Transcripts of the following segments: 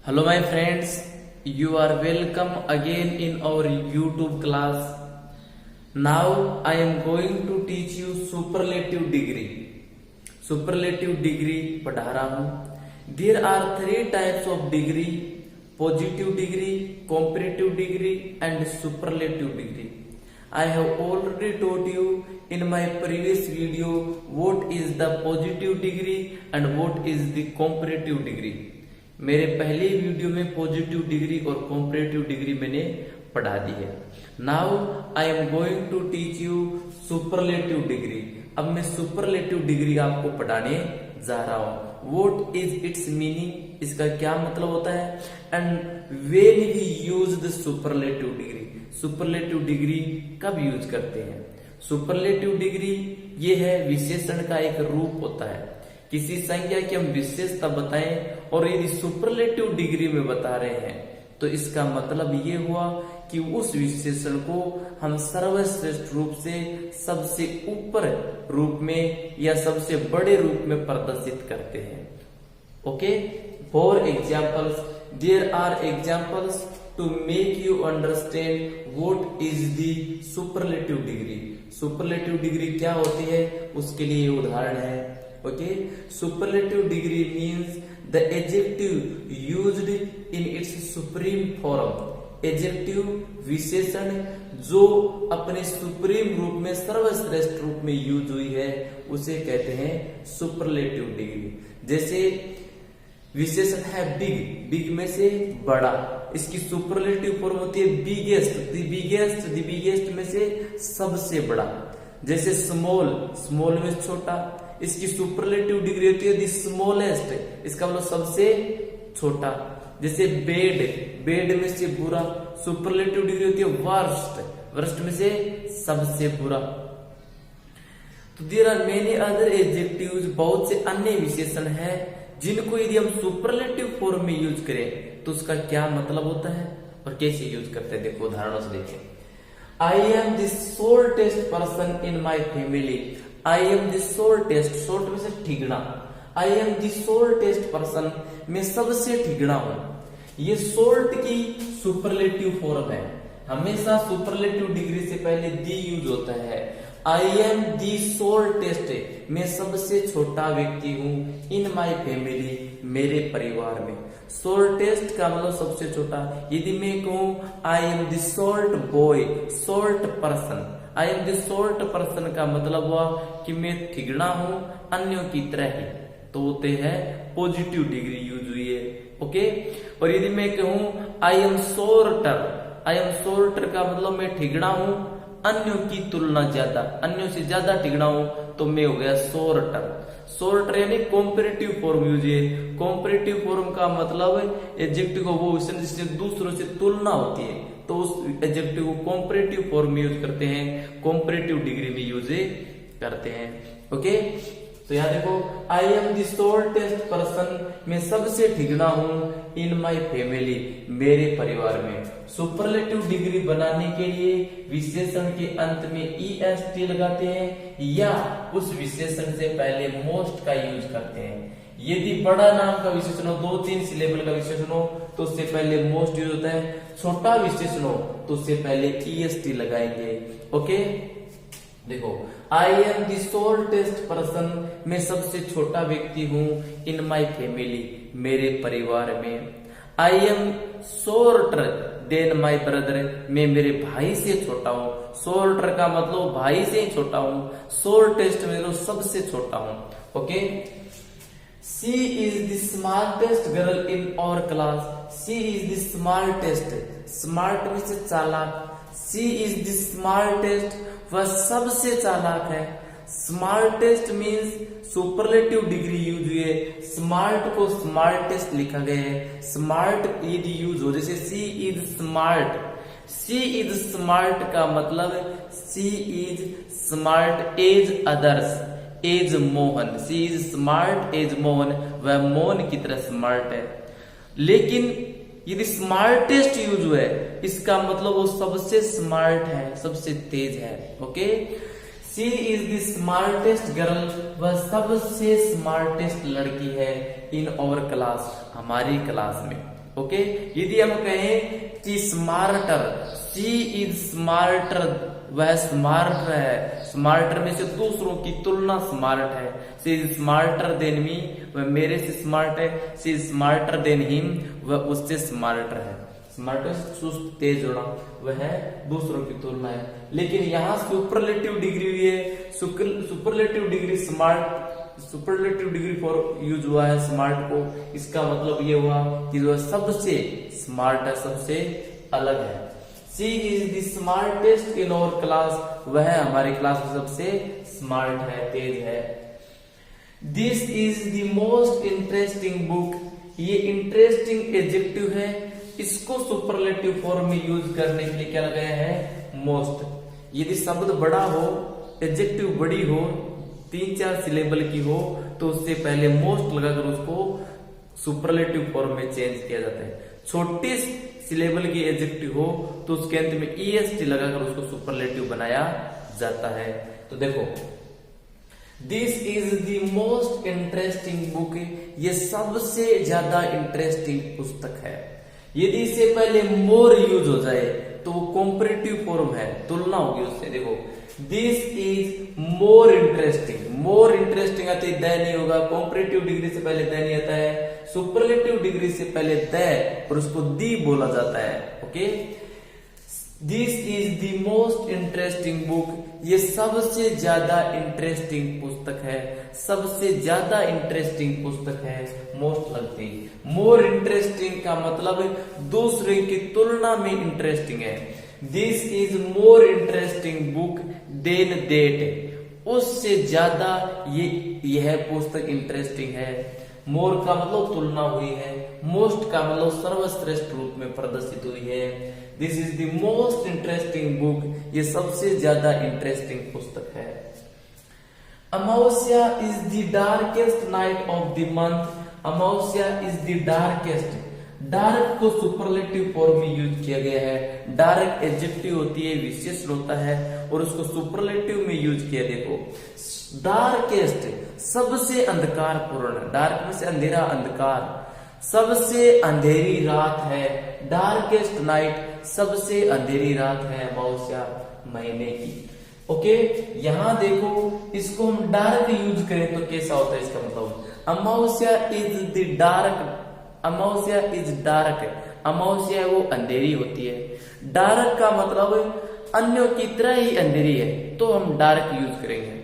Hello my friends, you are welcome again in our YouTube class. Now I am going to teach you superlative degree. Superlative degree पढ़ा रहा हूँ. There are three types of degree: positive degree, comparative degree and superlative degree. I have already taught you in my previous video what is the positive degree and what is the comparative degree. मेरे पहले video में positive degree और comparative degree मैंने पढ़ा दी है. Now I am going to teach you superlative degree. अब मैं सुपरलेटिव डिग्री आपको पढ़ाने जा रहा हूं. व्हाट इज इट्स मीनिंग, इसका क्या मतलब होता है, and when we use the superlative degree. Superlative degree कब यूज करते हैं. सुपरलेटिव डिग्री ये है विशेषण का एक रूप होता है. किसी संख्या की हम विशेषता बताएं और यदि सुपरलेटिव डिग्री में बता रहे हैं तो इसका मतलब ये हुआ कि उस विशेषण को हम सर्वश्रेष्ठ रूप से सबसे ऊपर रूप में या सबसे बड़े रूप में प्रदर्शित करते हैं. Okay, for examples, there are examples to make you understand what is the superlative degree. Superlative degree क्या होती है उसके लिए उदाहरण है. Okay, superlative degree means the adjective used in its supreme form. Adjective विशेषण जो अपने सुप्रीम रूप में सर्वश्रेष्ठ रूप में यूज हुई है उसे कहते हैं सुपरलेटिव डिग्री. जैसे विशेषण है बिग, बिग में से बड़ा, इसकी सुपरलेटिव फॉर्म होती है बिगेस्ट. द बिगेस्ट में से सबसे बड़ा. जैसे स्मॉल, स्मॉल में छोटा, इसकी सुपरलेटिव डिग्री होती है द स्मॉलेस्ट, इसका मतलब सबसे छोटा. जैसे बेड, बेड में से बुरा, सुपरलेटिव डिग्री होती है वर्स्ट, वर्स्ट में से सबसे बुरा. तो there are many other adjectives, बहुत से अन्य विशेषण हैं जिनको यदि हम सुपरलेटिव फॉर्म में यूज करें तो उसका क्या मतलब होता है और कैसे यूज करते हैं. देखो उदाहरणों से देखें. I am the shortest person in my family. I am the shortest, short में से ठिगना. I am the shortest person, मैं सबसे ठिगना हूं. ये short की सुपरलेटिव फॉर्म है. हमेशा सुपरलेटिव डिग्री से पहले दी यूज होता है. I am the shortest, मैं सबसे छोटा व्यक्ति हूं. In my family, मेरे परिवार में. शॉर्टेस्ट का मतलब सबसे छोटा. यदि मैं कहूं I am the short boy, short person, I am the short person का मतलब हुआ कि मैं ठिगना हूं अन्यों की तरह ही, तो होते हैं पॉजिटिव डिग्री यूज हुई है. ओके, और यदि मैं कहूं I am shorter, I am shorter का मतलब मैं ठिगना हूं अन्यों की तुलना ज्यादा, अन्यों से ज्यादा ठिगना हूं, तो मैं हो गया शॉर्टर. शॉर्टर यानी कॉम्परेटिव फॉर्म यूज है. कॉम्परेटिव फॉर्म का मतलब एडजेक्टिव को वो विशेषण जिससे दूसरों से तुलना होती है तो उस एडजेक्टिव को कॉम्परेटिव फॉर्म में यूज करते हैं, कॉम्परेटिव डिग्री में यूज करते हैं. ओके, तो यहाँ देखो I am the shortest person, मैं सबसे ठिगना हूं इन माई फैमिली, मेरे परिवार में. सुपरलेटिव डिग्री बनाने के लिए विशेषण के अंत में EST लगाते हैं या उस विशेषण से पहले मोस्ट का यूज करते हैं. यदि बड़ा नाम का विशेषण हो, 2-3 सिलेबल का विशेषण हो तो उससे पहले मोस्ट यूज होता है. छोटा विशेषण हो तो उससे पहले EST लगाएंगे. ओके, देखो I am the shortest person, मैं सबसे छोटा व्यक्ति हूं इन माई फैमिली, मेरे परिवार में. I am shorter than my brother, मैं मेरे भाई से छोटा हूं. शॉर्टर का मतलब भाई से ही छोटा हूं. शॉर्टेस्ट में तो सबसे छोटा हूं. Okay, she is the smartest girl in our class. She is the smartest, smart में से चालाक. शी इज द स्मार्टेस्ट, वह सबसे चालाक है. Smartest means superlative degree use हुई है. स्मार्ट को स्मार्टेस्ट लिखा गया है. स्मार्ट यदि यूज हो, जैसे she is smart, she is smart का मतलब she is smart as others, as Mohan. She is smart as Mohan, वह मोहन की तरह स्मार्ट है. लेकिन यदि स्मार्टेस्ट यूज हुआ है इसका मतलब वो सबसे स्मार्ट है, सबसे तेज है. Okay, she is the smartest girl, वह सबसे स्मार्टेस्ट लड़की है इन आवर क्लास, हमारी क्लास में. ओके, यदि हम कहें कि स्मार्टर, शी इज स्मार्टर, वह स्मार्ट है, स्मार्टर में से दूसरों की तुलना स्मार्ट है। She is smarter than me, वह मेरे से स्मार्ट है। She is smarter than him, वह उससे स्मार्टर है। स्मार्टर चुस्त तेज जोड़ा, वह है दूसरों की तुलना है। लेकिन यहाँ सुपरलेटिव डिग्री हुई है, superlative degree smart, superlative degree for use हुआ है स्मार्ट को। इसका मतलब ये हुआ कि वह सबसे स्मार्ट है, सबसे अलग है। She is the smartest in our class, वह हमारी क्लास में सबसे स्मार्ट है, तेज है। This is the most interesting book, ये इंटरेस्टिंग एडजेक्टिव है, इसको सुपरलेटिव फॉर्म में यूज करने के लिए क्या लगाया है, मोस्ट। यदि शब्द बड़ा हो, एडजेक्टिव बड़ी हो, 3-4 सिलेबल की हो, तो उससे पहले मोस्ट लगाकर उसको सुपरलेटिव फॉर्म में चेंज किया जाता है। छोटी सिलेबल की एडजेक्टिव हो तो उसके अंत में EST लगाकर उसको सुपरलेटिव बनाया जाता है। तो देखो, this is the most interesting book, ये सबसे ज्यादा इंटरेस्टिंग पुस्तक है। यदि इससे पहले मोर यूज हो जाए तो वो कॉम्परेटिव फॉर्म है, तुलना होगी उससे। देखो, this is more interesting, more interesting आते ही द नहीं होगा, कॉम्परेटिव डिग्री से पहले द नहीं आता है, सुपरलेटिव डिग्री से पहले द और उसको दी बोला जाता है। Okay, this is the most interesting book, ये सबसे ज्यादा इंटरेस्टिंग पुस्तक है, सबसे ज्यादा इंटरेस्टिंग पुस्तक है। मोस्ट लगती, मोर इंटरेस्टिंग का मतलब दूसरे की तुलना में इंटरेस्टिंग है। This is more interesting book than that, उससे ज्यादा यह पुस्तक इंटरेस्टिंग है। मोर का मतलब तुलना हुई है, मोस्ट का मतलब सर्वश्रेष्ठ रूप में प्रदर्शित हुई है। This is the most interesting book, ये सबसे ज्यादा इंटरेस्टिंग पुस्तक है। अमावस्या is the darkest night of the month, Amavasya is the darkest, dark को सुपरलेटिव फॉर्म में यूज किया गया है। डार्क एडजेक्टिव होती है, विशेषण होता है, और उसको सुपरलेटिव में यूज किया। देखो, डार्केस्ट सबसे अंधकारपूर्ण, डार्क में से अंधेरा, अंधकार, सबसे अंधेरी रात है। डार्केस्ट नाइट, सबसे अंधेरी रात है अमावस्या महीने की। ओके, यहां देखो, इसको हम डार्क यूज करें तो कैसा होता है, इसका मतलब अमावस्या is the dark, Amavasya is dark, अमावस्या वो अंधेरी होती है। डार्क का मतलब अन्यों की तरह ही अंधेरी है तो हम डार्क यूज करेंगे,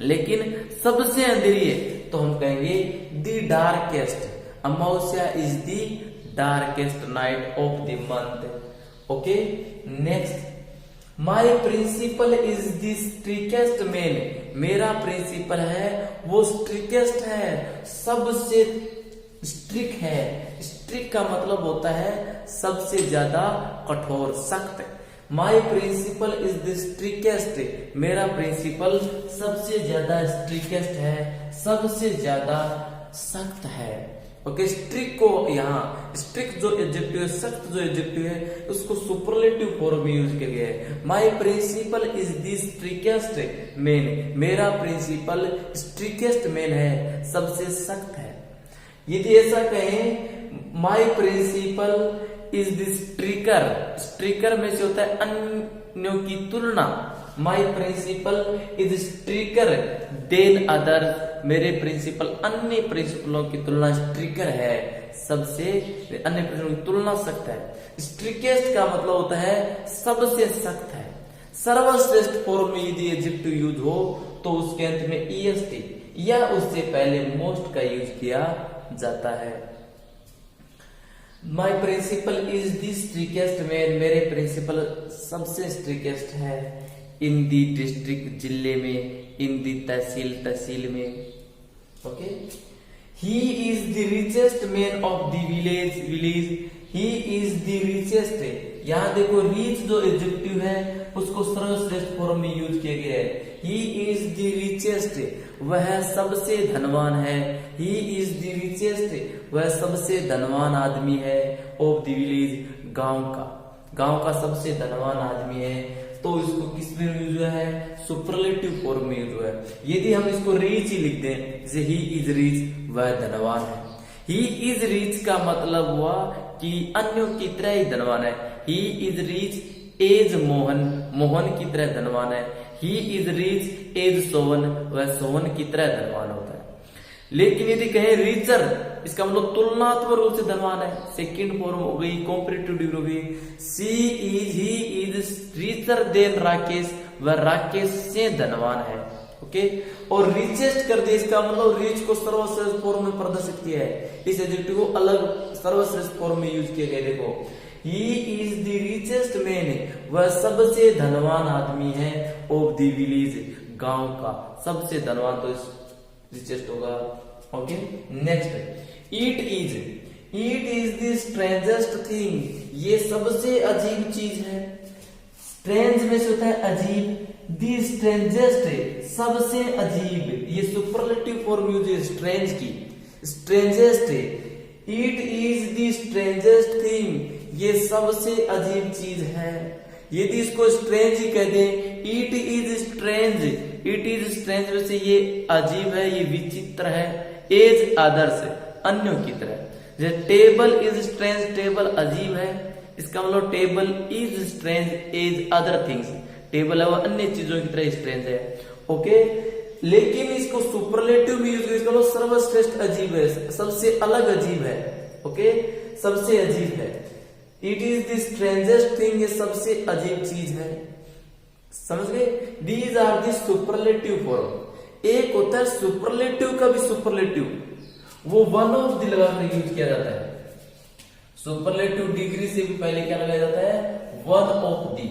लेकिन सबसे अंधेरी है तो हम कहेंगे the darkest. Amavasya is the darkest night of the month. Okay, next, my principal is the strictest man, मेरा प्रिंसिपल है वो स्ट्रिकेस्ट है, सबसे स्ट्रिक है। स्ट्रिक का मतलब होता है सबसे ज्यादा कठोर, सख्त। माई प्रिंसिपल इज द स्ट्रिकेस्ट, मेरा प्रिंसिपल सबसे ज्यादा स्ट्रिकेस्ट है, सबसे ज्यादा सख्त है। ओके, स्ट्रिक को यहाँ, स्ट्रिक जो एडजेक्टिव है, सख्त जो एडजेक्टिव है, उसको सुपरलेटिव फॉर्म में यूज किया गया है। माई principal is the strictest man, मेरा प्रिंसिपल स्ट्रिकेस्ट मैन है, सबसे सख्त है। यदि ऐसा कहें, माई principal is the stricter, stricter में से होता है अन्यों की तुलना। माई principal is stricter then other, मेरे प्रिंसिपल अन्य प्रिंसिपलों की तुलना स्ट्रिकर है, सबसे अन्य प्रिंसिपलों की तुलना सख्त है। स्ट्रिकेस्ट का मतलब होता है सबसे सख्त है। सर्वश्रेष्ठ फॉर्म में यदि एडजेक्टिव यूज हो तो उसके अंत में EST या उससे पहले मोस्ट का यूज किया जाता है। माई principal is the strictest man, मेरे प्रिंसिपल सबसे स्ट्रिकेस्ट है। इन दी डिस्ट्रिक्ट, जिले में, इन दी तहसील, तहसील में। Okay, he is the richest man of the village, village, he is the richest. यहाँ देखो, रिच जो एडजेक्टिव है उसको सर्वश्रेष्ठ फॉर्म में यूज किया गया है। ही इज द रिचेस्ट, वह सबसे धनवान है। ही इज द रिचेस्ट, वह सबसे धनवान आदमी है। ऑफ द विलेज, गांव का, गांव का सबसे धनवान आदमी है। तो इसको किस में यूज हुआ है, सुपरलेटिव फॉर्म में यूज हुआ है। यदि हम इसको रिच ही लिख दें, जैसे ही इज रिच, वह धनवान है। ही इज रिच का मतलब हुआ कि अन्यों की तरह ही धनवान है। He is rich as Mohan, Mohan की तरह धनवान है। He is rich as Sohan, वह सोहन की तरह धनवान होता है। लेकिन यदि कहें रिचर, इसका मतलब तुलनात्मक रूप से धनवान है। सेकंड फॉर्म हो गई, कॉम्परेटिव डिग्री हो गई। He is richer than Rakesh, वह राकेश से धनवान है। ओके, और रिचेस्ट कर दिया, इसका मतलब रिच को सर्वश्रेष्ठ फॉर्म में प्रदर्शित किया है। इस एडजेक्टिव को अलग सर्वश्रेष्ठ फॉर्म में यूज किया गया। देखो, he is the richest man, वह सबसे धनवान आदमी है। ऑफ द विलेज, गांव का सबसे धनवान तो रिचेस्ट होगा। Okay, next, it is the strangest thing, ये सबसे अजीब चीज है। स्ट्रेंज में से होता है अजीब, दी स्ट्रेंजेस्ट सबसे अजीब, ये सुपरलेटिव फॉर्म यूज है स्ट्रेंज की। Strangest, it is the strangest thing, ये सबसे अजीब चीज है। यदि इसको स्ट्रेंज ही कह दें, it is strange, it is strange में से ये अजीब है, ये विचित्र है। एज अदर्स, अन्यों की तरह। जैसे टेबल इज स्ट्रेंज, टेबल अजीब है, इसका मतलब table is strange as other things, table है वह अन्य चीजों की तरह स्ट्रेंज है। ओके, लेकिन इसको सुपरलेटिव में यूज करें, इसका मतलब सर्वश्रेष्ठ अजीब है, सबसे अलग अजीब है। ओके, सबसे अजीब है। It is the strangest thing, ये सबसे अजीब चीज है। समझ गए? These are the superlative form. एक होता है सुपरलेटिव का भी सुपरलेटिव, वो वन ऑफ द लगाकर यूज किया जाता है। सुपरलेटिव डिग्री से भी पहले क्या लगाया जाता है? One of the.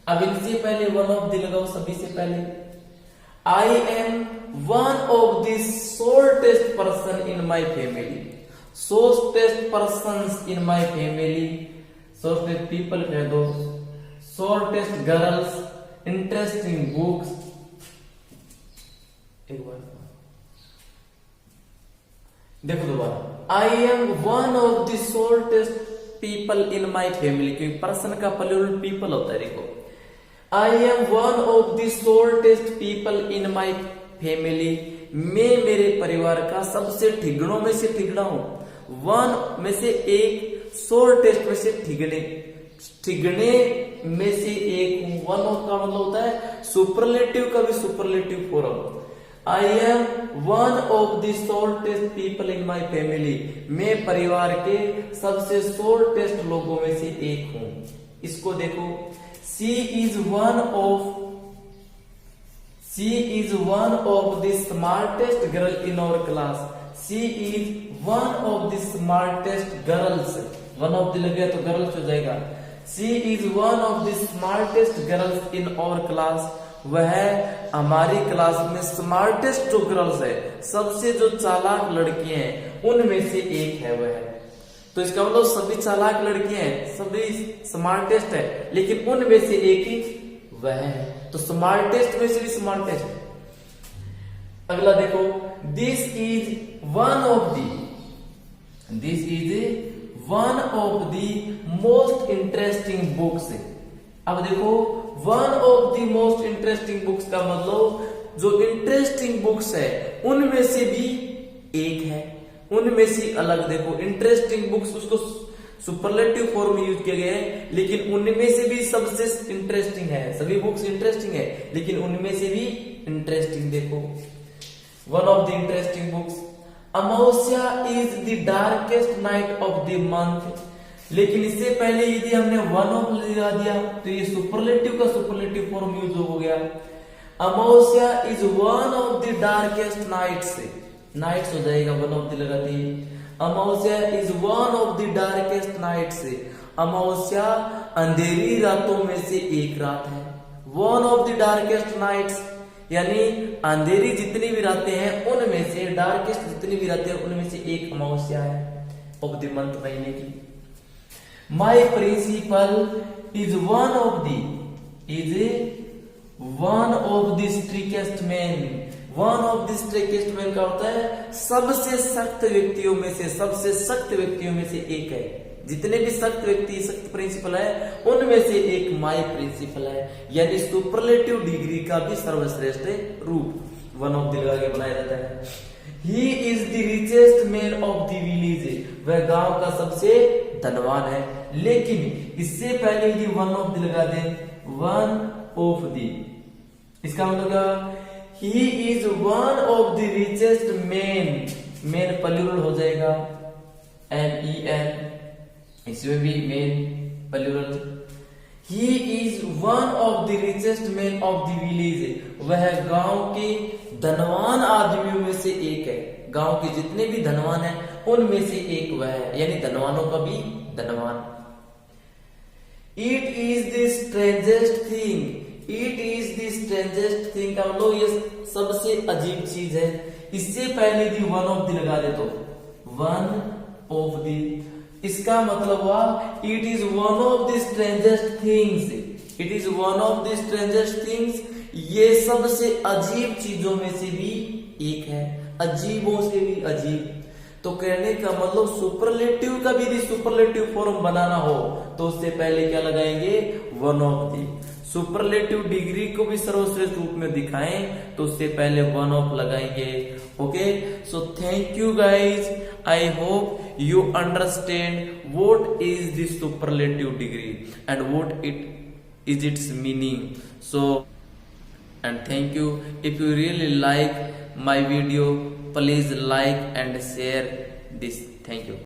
अब इनसे पहले वन ऑफ दी लगाओ, सभी से पहले। I am one of the shortest person in my family, shortest person in my family, shortest people कह दो, शॉर्टेस्ट गर्ल्स, इंटरेस्टिंग बुक्स। एक बार देखो दोबारा, I am one of the shortest people in my family, क्योंकि person का plural people होता है। देखो, I am one of the shortest people in my family, मैं मेरे परिवार का सबसे ठिगड़ों में से ठिगड़ा हूं। वन में से एक, शॉर्टेस्ट में से ठिगड़े, ठिगड़े में से एक हूं। वन ऑफ का मतलब होता है सुपरलेटिव का भी superlative form. I am one of the shortest people in my family, मैं परिवार के सबसे शॉर्टेस्ट लोगों में से एक हूं। इसको देखो, she is one of the smartest girl in our class, she is one of the smartest girls, one of the लगे तो गर्ल्स हो जाएगा। She is one of the smartest girls in our class, वह हमारी class में smartest जो girls है, सबसे जो चालाक लड़कियां हैं उनमें से एक है वह। तो इसका मतलब सभी चालाक लड़कियां हैं, सभी स्मार्टेस्ट है, लेकिन उनमें से एक ही वह है। तो स्मार्टेस्ट में से भी स्मार्टेस्ट। अगला देखो, this is one of the most interesting books. अब देखो, one of the most interesting books का मतलब जो इंटरेस्टिंग बुक्स है उनमें से भी एक है, उनमें से अलग। देखो, इंटरेस्टिंग बुक्स उसको सुपरलेटिव फॉर्म में यूज किया गया है, लेकिन उनमें से भी सबसे इंटरेस्टिंग है। सभी बुक्स इंटरेस्टिंग है, लेकिन उनमें से भी इंटरेस्टिंग देखो, one of the interesting books. Amavasya is the darkest night of the month, लेकिन इससे पहले यदि हमने वन ऑफ लगा दिया तो ये सुपरलेटिव का सुपरलेटिव फॉर्म यूज हो गया। Amavasya is one of the darkest nights, nights हो जाएगा, वन ऑफ द लगाते हैं। Amavasya is one of the darkest nights, अमावस्या अंधेरी रातों में से एक रात है। One of the darkest nights यानी अंधेरी जितनी भी रातें हैं उनमें से, डार्केस्ट जितनी भी रातें हैं उनमें से एक अमावस्या है ऑफ द मंथ, महीने की। My principal is one of the strictest man, one of the strictest man का होता है सबसे सख्त व्यक्तियों में से, सबसे सख्त व्यक्तियों में से एक है। जितने भी सख्त व्यक्ति, सख्त प्रिंसिपल है, उनमें से एक माई प्रिंसिपल है। यानी सुपरलेटिव डिग्री का भी सर्वश्रेष्ठ रूप वन ऑफ द लगा के बनाया जाता है। He is the richest man of the village, वह गांव का सबसे धनवान है। लेकिन इससे पहले यदि वन ऑफ द लगा दें, वन ऑफ द, इसका मतलब क्या, he is one of the richest man, man plural हो जाएगा, MEN, इसमें भी man plural. He is one of the richest man of the village, वह गांव के धनवान आदमियों में से एक है। गांव के जितने भी धनवान हैं उनमें से एक वह है, यानी धनवानों का भी धनवान। It is the strangest thing, it is the strangest thing का मतलब ये सबसे अजीब चीज है। इससे पहले भी वन ऑफ द लगा दे तो वन ऑफ द, इसका मतलब हुआ it is one of the strangest things, it is one of the strangest things, ये सबसे अजीब चीजों में से भी एक है, अजीबों से भी अजीब। तो कहने का मतलब सुपरलेटिव का भी सुपरलेटिव फॉर्म बनाना हो तो उससे पहले क्या लगाएंगे, one of the. Superlative degree को भी सर्वश्रेष्ठ रूप में दिखाएं तो उससे पहले वन ऑफ लगाएंगे। Okay, so thank you guys, I hope you understand what is the superlative degree and what it is its meaning. So, and thank you. If you really like my video, please like and share this. Thank you.